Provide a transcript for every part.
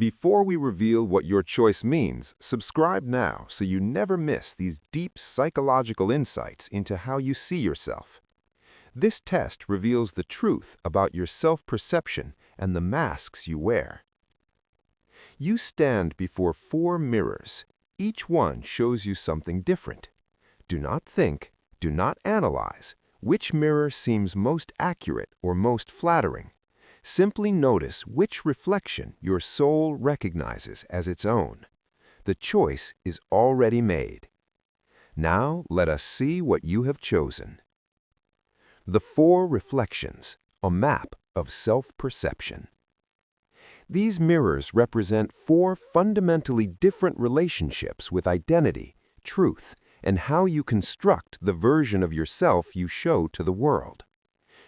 Before we reveal what your choice means, subscribe now so you never miss these deep psychological insights into how you see yourself. This test reveals the truth about your self-perception and the masks you wear. You stand before 4 mirrors. Each one shows you something different. Do not think, do not analyze which mirror seems most accurate or most flattering. Simply notice which reflection your soul recognizes as its own. The choice is already made. Now let us see what you have chosen. The 4 reflections, a map of self-perception. These mirrors represent 4 fundamentally different relationships with identity, truth, and how you construct the version of yourself you show to the world.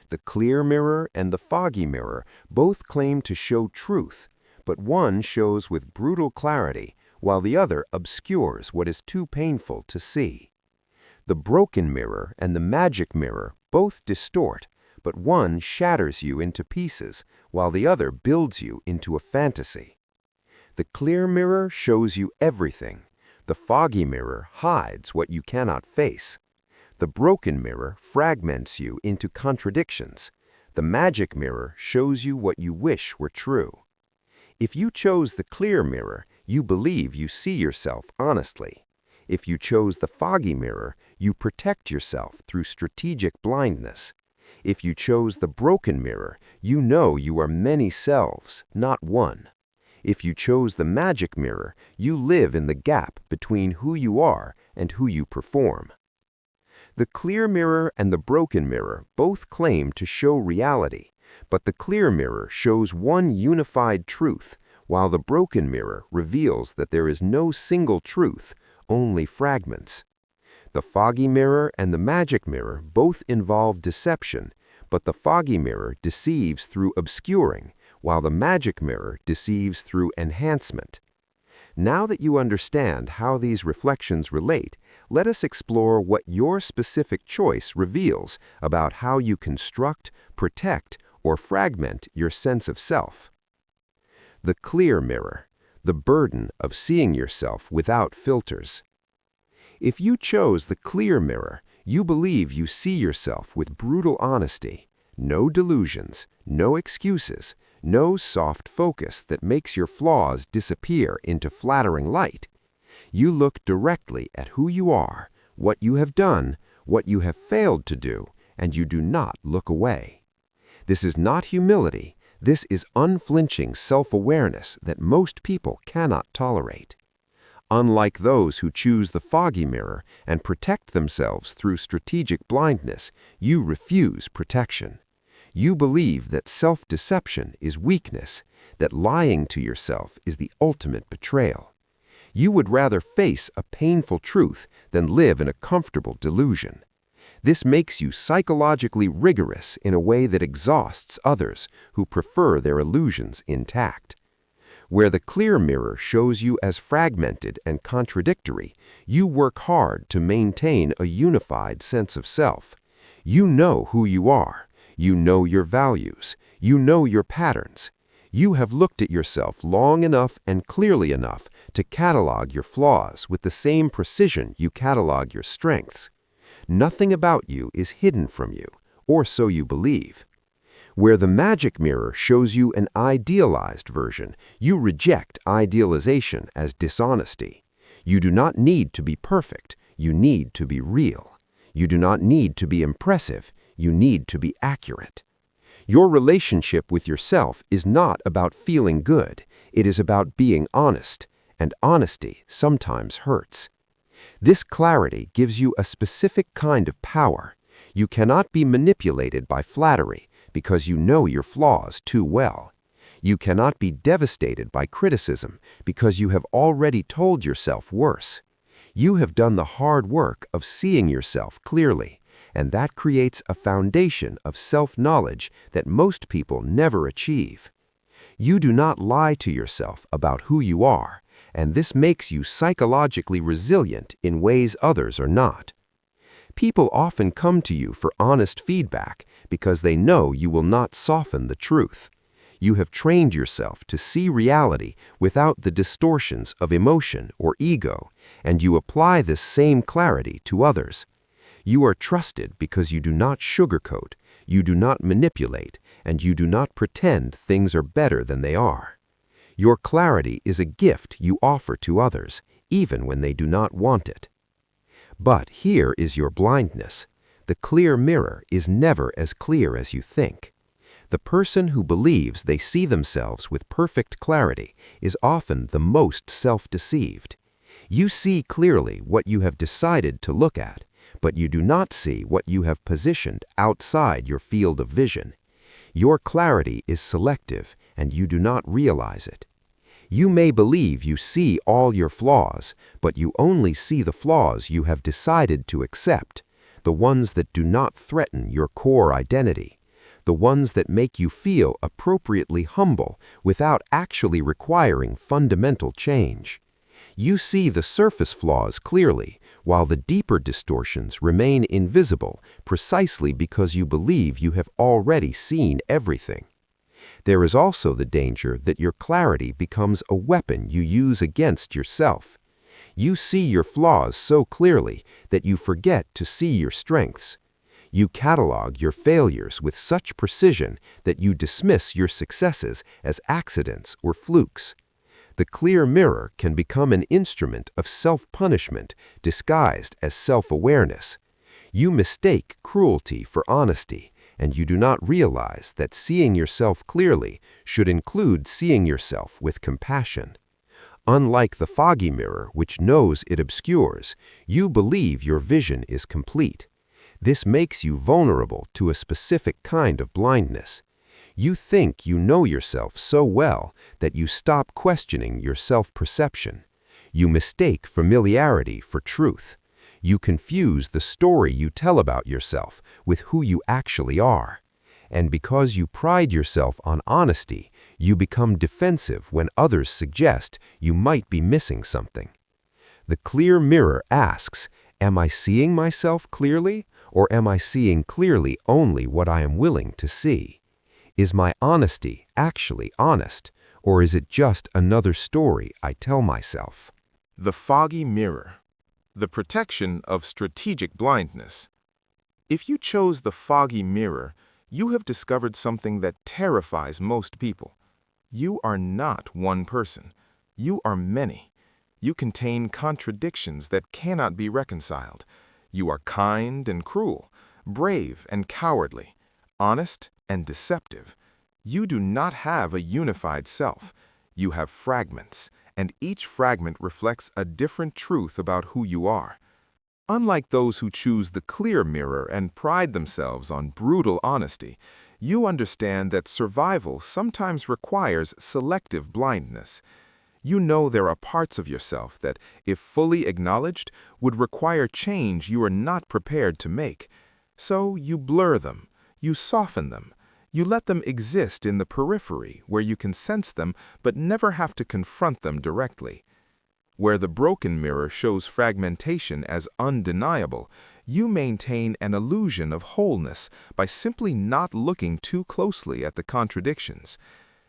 The clear mirror and the foggy mirror both claim to show truth, but one shows with brutal clarity, while the other obscures what is too painful to see. The broken mirror and the magic mirror both distort, but one shatters you into pieces, while the other builds you into a fantasy. The clear mirror shows you everything. The foggy mirror hides what you cannot face. The broken mirror fragments you into contradictions. The magic mirror shows you what you wish were true. If you chose the clear mirror, you believe you see yourself honestly. If you chose the foggy mirror, you protect yourself through strategic blindness. If you chose the broken mirror, you know you are many selves, not one. If you chose the magic mirror, you live in the gap between who you are and who you perform. The clear mirror and the broken mirror both claim to show reality, but the clear mirror shows one unified truth, while the broken mirror reveals that there is no single truth, only fragments. The foggy mirror and the magic mirror both involve deception, but the foggy mirror deceives through obscuring, while the magic mirror deceives through enhancement. Now that you understand how these reflections relate, let us explore what your specific choice reveals about how you construct, protect, or fragment your sense of self. The clear mirror, the burden of seeing yourself without filters. If you chose the clear mirror, you believe you see yourself with brutal honesty, no delusions, no excuses, no soft focus that makes your flaws disappear into flattering light. You look directly at who you are, what you have done, what you have failed to do, and you do not look away. This is not humility. This is unflinching self-awareness that most people cannot tolerate. Unlike those who choose the foggy mirror and protect themselves through strategic blindness, you refuse protection. You believe that self-deception is weakness, that lying to yourself is the ultimate betrayal. You would rather face a painful truth than live in a comfortable delusion. This makes you psychologically rigorous in a way that exhausts others who prefer their illusions intact. Where the clear mirror shows you as fragmented and contradictory, you work hard to maintain a unified sense of self. You know who you are. You know your values. You know your patterns. You have looked at yourself long enough and clearly enough to catalog your flaws with the same precision you catalog your strengths. Nothing about you is hidden from you, or so you believe. Where the magic mirror shows you an idealized version, you reject idealization as dishonesty. You do not need to be perfect. You need to be real. You do not need to be impressive. You need to be accurate. Your relationship with yourself is not about feeling good. It is about being honest, and honesty sometimes hurts. This clarity gives you a specific kind of power. You cannot be manipulated by flattery because you know your flaws too well. You cannot be devastated by criticism because you have already told yourself worse. You have done the hard work of seeing yourself clearly, and that creates a foundation of self-knowledge that most people never achieve. You do not lie to yourself about who you are, and this makes you psychologically resilient in ways others are not. People often come to you for honest feedback because they know you will not soften the truth. You have trained yourself to see reality without the distortions of emotion or ego, and you apply this same clarity to others. You are trusted because you do not sugarcoat, you do not manipulate, and you do not pretend things are better than they are. Your clarity is a gift you offer to others, even when they do not want it. But here is your blindness. The clear mirror is never as clear as you think. The person who believes they see themselves with perfect clarity is often the most self-deceived. You see clearly what you have decided to look at, but you do not see what you have positioned outside your field of vision. Your clarity is selective, and you do not realize it. You may believe you see all your flaws, but you only see the flaws you have decided to accept, the ones that do not threaten your core identity, the ones that make you feel appropriately humble without actually requiring fundamental change. You see the surface flaws clearly, while the deeper distortions remain invisible precisely because you believe you have already seen everything. There is also the danger that your clarity becomes a weapon you use against yourself. You see your flaws so clearly that you forget to see your strengths. You catalog your failures with such precision that you dismiss your successes as accidents or flukes. The clear mirror can become an instrument of self-punishment disguised as self-awareness. You mistake cruelty for honesty, and you do not realize that seeing yourself clearly should include seeing yourself with compassion. Unlike the foggy mirror, which knows it obscures, you believe your vision is complete. This makes you vulnerable to a specific kind of blindness. You think you know yourself so well that you stop questioning your self-perception. You mistake familiarity for truth. You confuse the story you tell about yourself with who you actually are. And because you pride yourself on honesty, you become defensive when others suggest you might be missing something. The clear mirror asks, am I seeing myself clearly, or am I seeing clearly only what I am willing to see? Is my honesty actually honest, or is it just another story I tell myself? The foggy mirror. The protection of strategic blindness. If you chose the foggy mirror, you have discovered something that terrifies most people. You are not one person. You are many. You contain contradictions that cannot be reconciled. You are kind and cruel, brave and cowardly, honest and deceptive. You do not have a unified self. You have fragments, and each fragment reflects a different truth about who you are. Unlike those who choose the clear mirror and pride themselves on brutal honesty, you understand that survival sometimes requires selective blindness. You know there are parts of yourself that, if fully acknowledged, would require change you are not prepared to make. So you blur them, you soften them, you let them exist in the periphery where you can sense them but never have to confront them directly. Where the broken mirror shows fragmentation as undeniable, you maintain an illusion of wholeness by simply not looking too closely at the contradictions.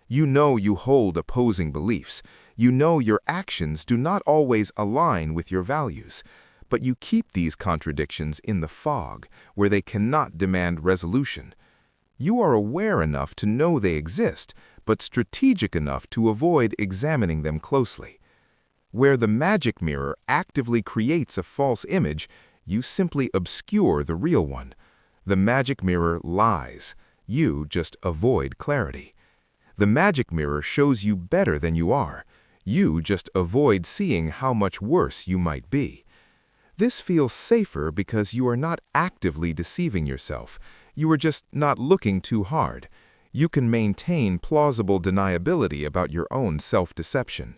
You know you hold opposing beliefs. You know your actions do not always align with your values. But you keep these contradictions in the fog, where they cannot demand resolution. You are aware enough to know they exist, but strategic enough to avoid examining them closely. Where the magic mirror actively creates a false image, you simply obscure the real one. The magic mirror lies. You just avoid clarity. The magic mirror shows you better than you are. You just avoid seeing how much worse you might be. This feels safer because you are not actively deceiving yourself. You are just not looking too hard. You can maintain plausible deniability about your own self-deception.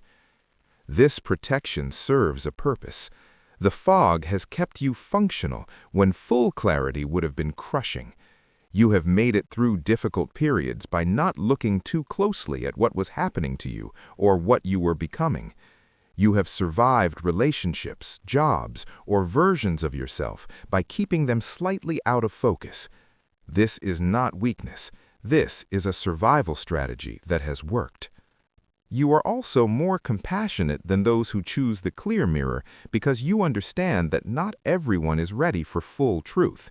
This protection serves a purpose. The fog has kept you functional when full clarity would have been crushing. You have made it through difficult periods by not looking too closely at what was happening to you or what you were becoming. You have survived relationships, jobs, or versions of yourself by keeping them slightly out of focus. This is not weakness. This is a survival strategy that has worked. You are also more compassionate than those who choose the clear mirror because you understand that not everyone is ready for full truth.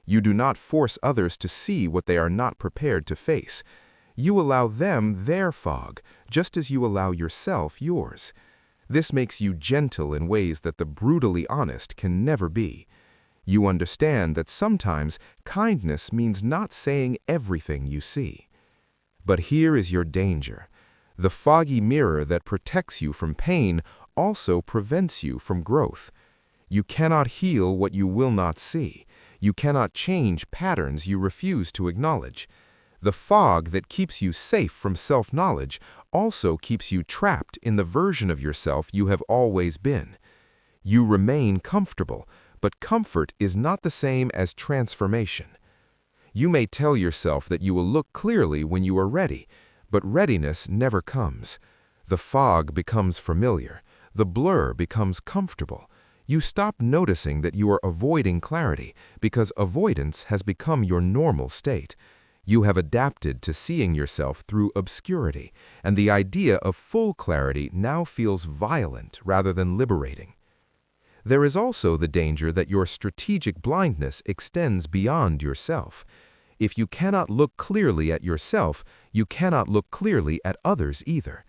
You do not force others to see what they are not prepared to face. You allow them their fog, just as you allow yourself yours. This makes you gentle in ways that the brutally honest can never be. You understand that sometimes kindness means not saying everything you see. But here is your danger. The foggy mirror that protects you from pain also prevents you from growth. You cannot heal what you will not see. You cannot change patterns you refuse to acknowledge. The fog that keeps you safe from self-knowledge also keeps you trapped in the version of yourself you have always been. You remain comfortable, but comfort is not the same as transformation. You may tell yourself that you will look clearly when you are ready, but readiness never comes. The fog becomes familiar. The blur becomes comfortable. You stop noticing that you are avoiding clarity because avoidance has become your normal state. You have adapted to seeing yourself through obscurity, and the idea of full clarity now feels violent rather than liberating. There is also the danger that your strategic blindness extends beyond yourself. If you cannot look clearly at yourself, you cannot look clearly at others either.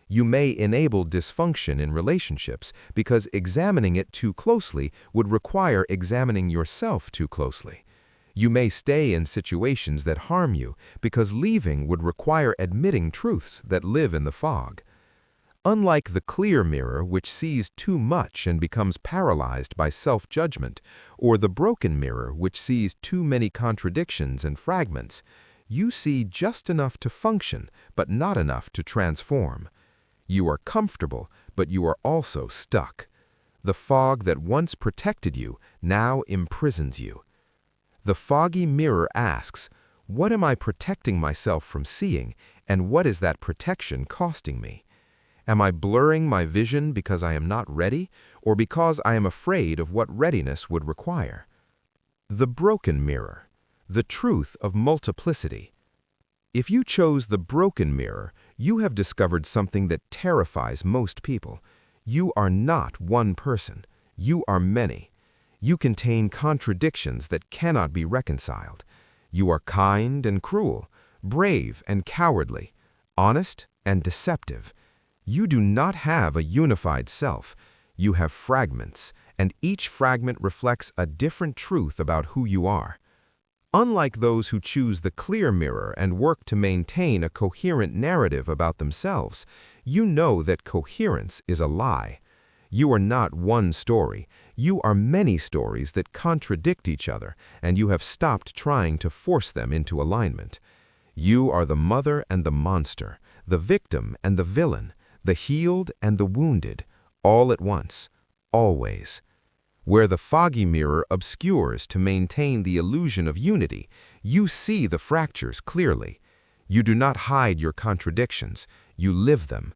You may enable dysfunction in relationships because examining it too closely would require examining yourself too closely. You may stay in situations that harm you because leaving would require admitting truths that live in the fog. Unlike the clear mirror, which sees too much and becomes paralyzed by self-judgment, or the broken mirror, which sees too many contradictions and fragments, you see just enough to function, but not enough to transform. You are comfortable, but you are also stuck. The fog that once protected you now imprisons you. The foggy mirror asks, what am I protecting myself from seeing, and what is that protection costing me? Am I blurring my vision because I am not ready, or because I am afraid of what readiness would require? The broken mirror, the truth of multiplicity. If you chose the broken mirror, you have discovered something that terrifies most people. You are not one person. You are many. You contain contradictions that cannot be reconciled. You are kind and cruel, brave and cowardly, honest and deceptive. You do not have a unified self. You have fragments, and each fragment reflects a different truth about who you are. Unlike those who choose the clear mirror and work to maintain a coherent narrative about themselves, you know that coherence is a lie. You are not one story. You are many stories that contradict each other, and you have stopped trying to force them into alignment. You are the mother and the monster, the victim and the villain, the healed and the wounded, all at once, always. Where the foggy mirror obscures to maintain the illusion of unity, you see the fractures clearly. You do not hide your contradictions, you live them.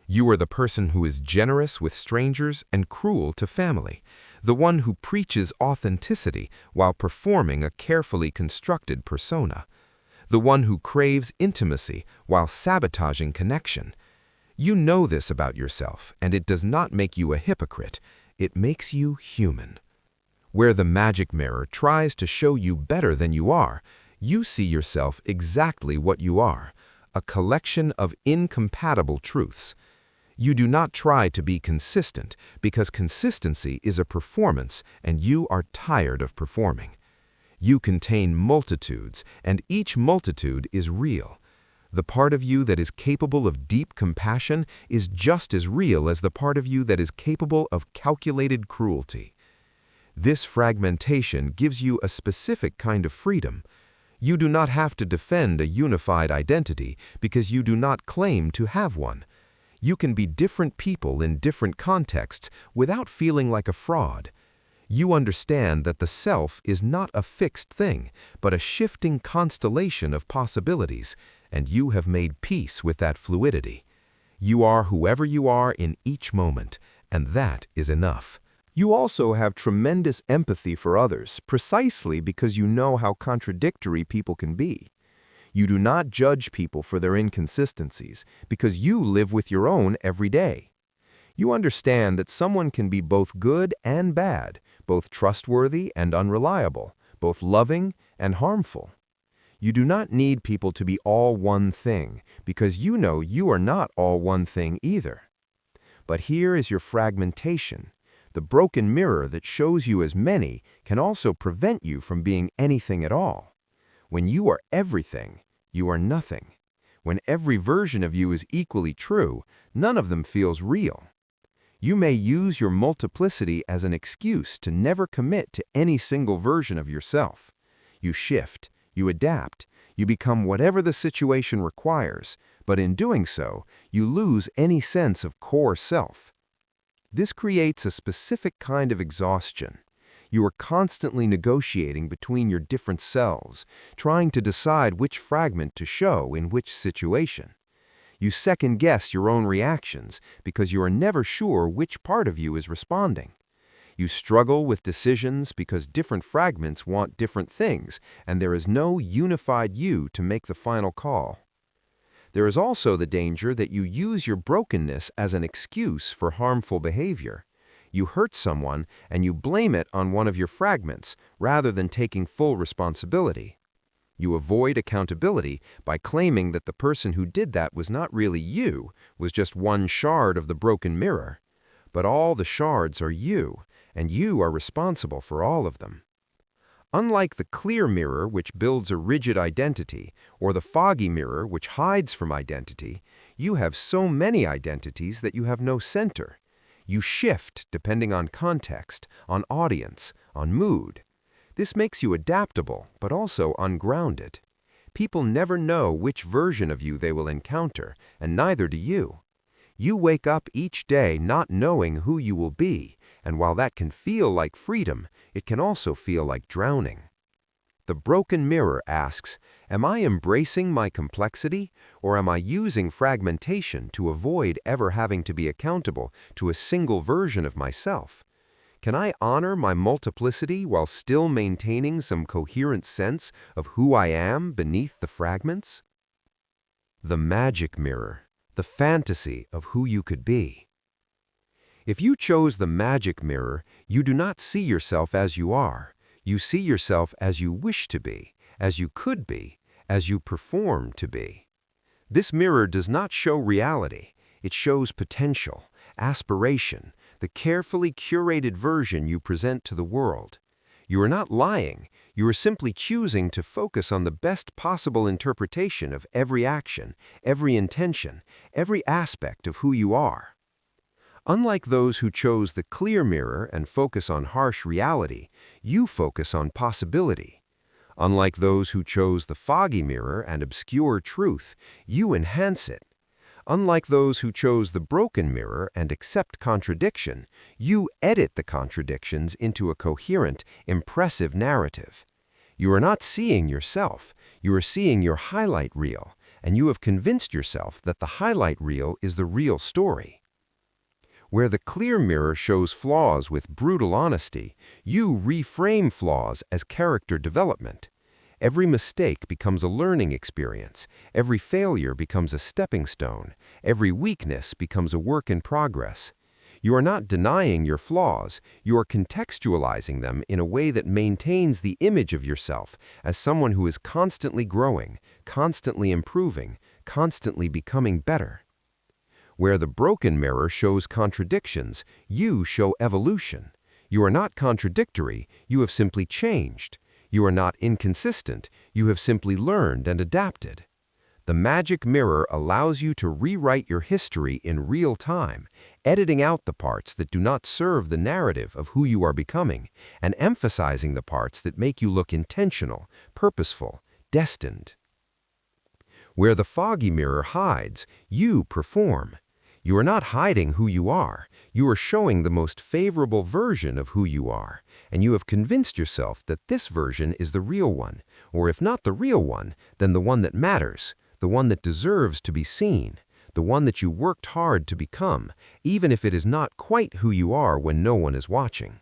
You are the person who is generous with strangers and cruel to family, the one who preaches authenticity while performing a carefully constructed persona, the one who craves intimacy while sabotaging connection. You know this about yourself, and it does not make you a hypocrite. It makes you human. Where the magic mirror tries to show you better than you are, you see yourself exactly what you are, a collection of incompatible truths. You do not try to be consistent because consistency is a performance and you are tired of performing. You contain multitudes, and each multitude is real. The part of you that is capable of deep compassion is just as real as the part of you that is capable of calculated cruelty. This fragmentation gives you a specific kind of freedom. You do not have to defend a unified identity because you do not claim to have one. You can be different people in different contexts without feeling like a fraud. You understand that the self is not a fixed thing, but a shifting constellation of possibilities, and you have made peace with that fluidity. You are whoever you are in each moment, and that is enough. You also have tremendous empathy for others, precisely because you know how contradictory people can be. You do not judge people for their inconsistencies because you live with your own every day. You understand that someone can be both good and bad, both trustworthy and unreliable, both loving and harmful. You do not need people to be all one thing because you know you are not all one thing either. But here is your fragmentation. The broken mirror that shows you as many can also prevent you from being anything at all. When you are everything, you are nothing. When every version of you is equally true, none of them feels real. You may use your multiplicity as an excuse to never commit to any single version of yourself. You shift, you adapt, you become whatever the situation requires, but in doing so, you lose any sense of core self. This creates a specific kind of exhaustion. You are constantly negotiating between your different selves, trying to decide which fragment to show in which situation. You second-guess your own reactions because you are never sure which part of you is responding. You struggle with decisions because different fragments want different things, and there is no unified you to make the final call. There is also the danger that you use your brokenness as an excuse for harmful behavior. You hurt someone and you blame it on one of your fragments rather than taking full responsibility. You avoid accountability by claiming that the person who did that was not really you, was just one shard of the broken mirror. But all the shards are you, and you are responsible for all of them. Unlike the clear mirror, which builds a rigid identity, or the foggy mirror, which hides from identity, you have so many identities that you have no center. You shift depending on context, on audience, on mood. This makes you adaptable, but also ungrounded. People never know which version of you they will encounter, and neither do you. You wake up each day not knowing who you will be, and while that can feel like freedom, it can also feel like drowning. The broken mirror asks, am I embracing my complexity, or am I using fragmentation to avoid ever having to be accountable to a single version of myself? Can I honor my multiplicity while still maintaining some coherent sense of who I am beneath the fragments? The magic mirror, the fantasy of who you could be. If you chose the magic mirror, you do not see yourself as you are. You see yourself as you wish to be, as you could be, as you perform to be. This mirror does not show reality. It shows potential, aspiration, the carefully curated version you present to the world. You are not lying. You are simply choosing to focus on the best possible interpretation of every action, every intention, every aspect of who you are. Unlike those who chose the clear mirror and focus on harsh reality, you focus on possibility. Unlike those who chose the foggy mirror and obscure truth, you enhance it. Unlike those who chose the broken mirror and accept contradiction, you edit the contradictions into a coherent, impressive narrative. You are not seeing yourself, you are seeing your highlight reel, and you have convinced yourself that the highlight reel is the real story. Where the clear mirror shows flaws with brutal honesty, you reframe flaws as character development. Every mistake becomes a learning experience. Every failure becomes a stepping stone. Every weakness becomes a work in progress. You are not denying your flaws. You are contextualizing them in a way that maintains the image of yourself as someone who is constantly growing, constantly improving, constantly becoming better. Where the broken mirror shows contradictions, you show evolution. You are not contradictory. You have simply changed. You are not inconsistent, you have simply learned and adapted. The magic mirror allows you to rewrite your history in real time, editing out the parts that do not serve the narrative of who you are becoming, and emphasizing the parts that make you look intentional, purposeful, destined. Where the foggy mirror hides, you perform. You are not hiding who you are. You are showing the most favorable version of who you are, and you have convinced yourself that this version is the real one, or if not the real one, then the one that matters, the one that deserves to be seen, the one that you worked hard to become, even if it is not quite who you are when no one is watching.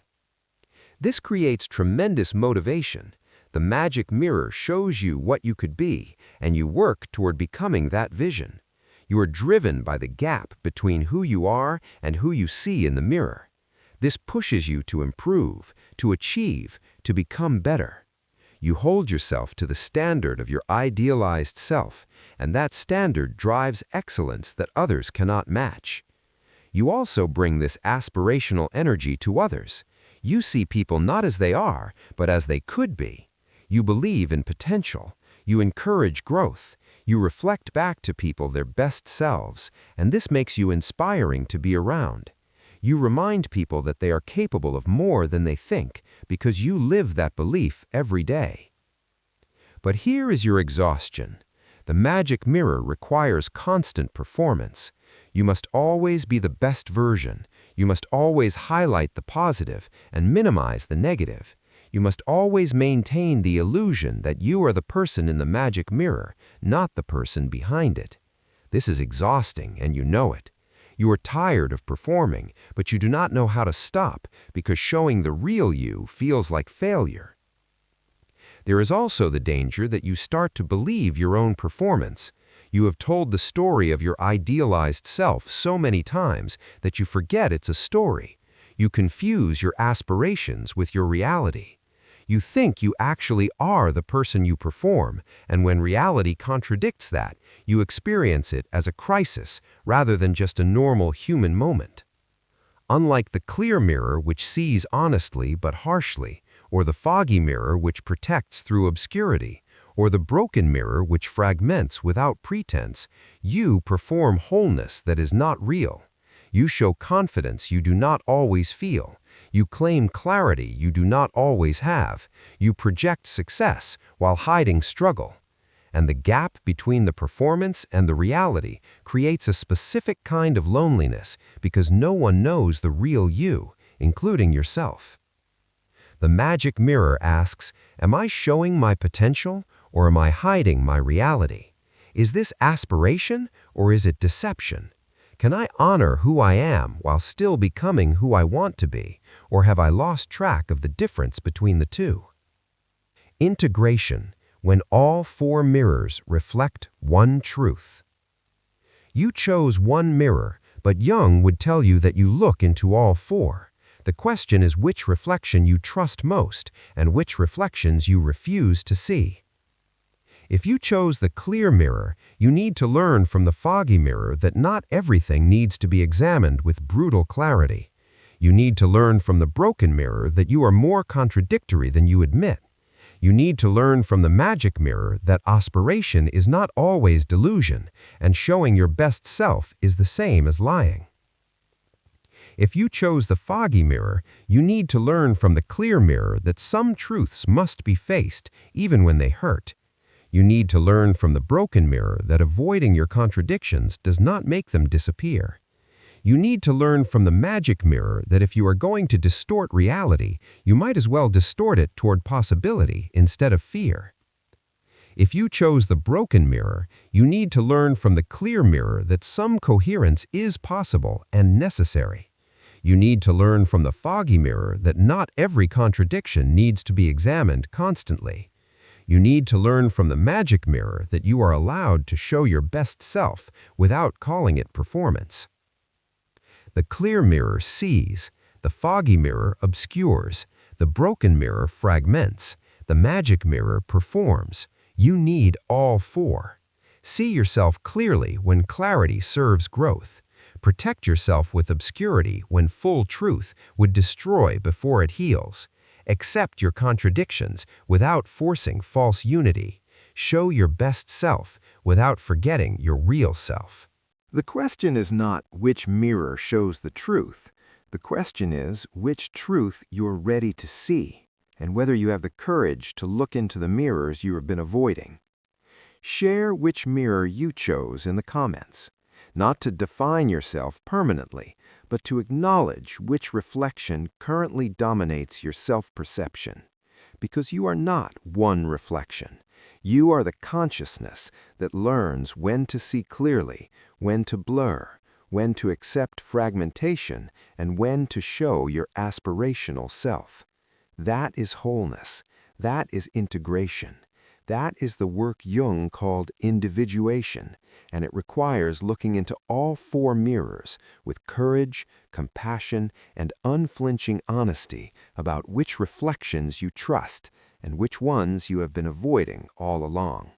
This creates tremendous motivation. The magic mirror shows you what you could be, and you work toward becoming that vision. You are driven by the gap between who you are and who you see in the mirror. This pushes you to improve, to achieve, to become better. You hold yourself to the standard of your idealized self, and that standard drives excellence that others cannot match. You also bring this aspirational energy to others. You see people not as they are, but as they could be. You believe in potential. You encourage growth. You reflect back to people their best selves, and this makes you inspiring to be around. You remind people that they are capable of more than they think because you live that belief every day. But here is your exhaustion. The magic mirror requires constant performance. You must always be the best version. You must always highlight the positive and minimize the negative. You must always maintain the illusion that you are the person in the magic mirror, not the person behind it. This is exhausting, and you know it. You are tired of performing, but you do not know how to stop because showing the real you feels like failure. There is also the danger that you start to believe your own performance. You have told the story of your idealized self so many times that you forget it's a story. You confuse your aspirations with your reality. You think you actually are the person you perform, and when reality contradicts that, you experience it as a crisis rather than just a normal human moment. Unlike the clear mirror which sees honestly but harshly, or the foggy mirror which protects through obscurity, or the broken mirror which fragments without pretense, you perform wholeness that is not real. You show confidence you do not always feel. You claim clarity you do not always have. You project success while hiding struggle. And the gap between the performance and the reality creates a specific kind of loneliness because no one knows the real you, including yourself. The magic mirror asks, am I showing my potential or am I hiding my reality? Is this aspiration or is it deception? Can I honor who I am while still becoming who I want to be, or have I lost track of the difference between the two? Integration, when all four mirrors reflect one truth. You chose one mirror, but Jung would tell you that you look into all four. The question is which reflection you trust most and which reflections you refuse to see. If you chose the clear mirror, you need to learn from the foggy mirror that not everything needs to be examined with brutal clarity. You need to learn from the broken mirror that you are more contradictory than you admit. You need to learn from the magic mirror that aspiration is not always delusion, and showing your best self is the same as lying. If you chose the foggy mirror, you need to learn from the clear mirror that some truths must be faced, even when they hurt. You need to learn from the broken mirror that avoiding your contradictions does not make them disappear. You need to learn from the magic mirror that if you are going to distort reality, you might as well distort it toward possibility instead of fear. If you chose the broken mirror, you need to learn from the clear mirror that some coherence is possible and necessary. You need to learn from the foggy mirror that not every contradiction needs to be examined constantly. You need to learn from the magic mirror that you are allowed to show your best self without calling it performance. The clear mirror sees, the foggy mirror obscures, the broken mirror fragments, the magic mirror performs. You need all four. See yourself clearly when clarity serves growth. Protect yourself with obscurity when full truth would destroy before it heals. Accept your contradictions without forcing false unity. Show your best self without forgetting your real self. The question is not which mirror shows the truth. The question is which truth you're ready to see, and whether you have the courage to look into the mirrors you have been avoiding. Share which mirror you chose in the comments, not to define yourself permanently, but to acknowledge which reflection currently dominates your self-perception. Because you are not one reflection. You are the consciousness that learns when to see clearly, when to blur, when to accept fragmentation, and when to show your aspirational self. That is wholeness. That is integration. That is the work Jung called individuation, and it requires looking into all four mirrors with courage, compassion, and unflinching honesty about which reflections you trust and which ones you have been avoiding all along.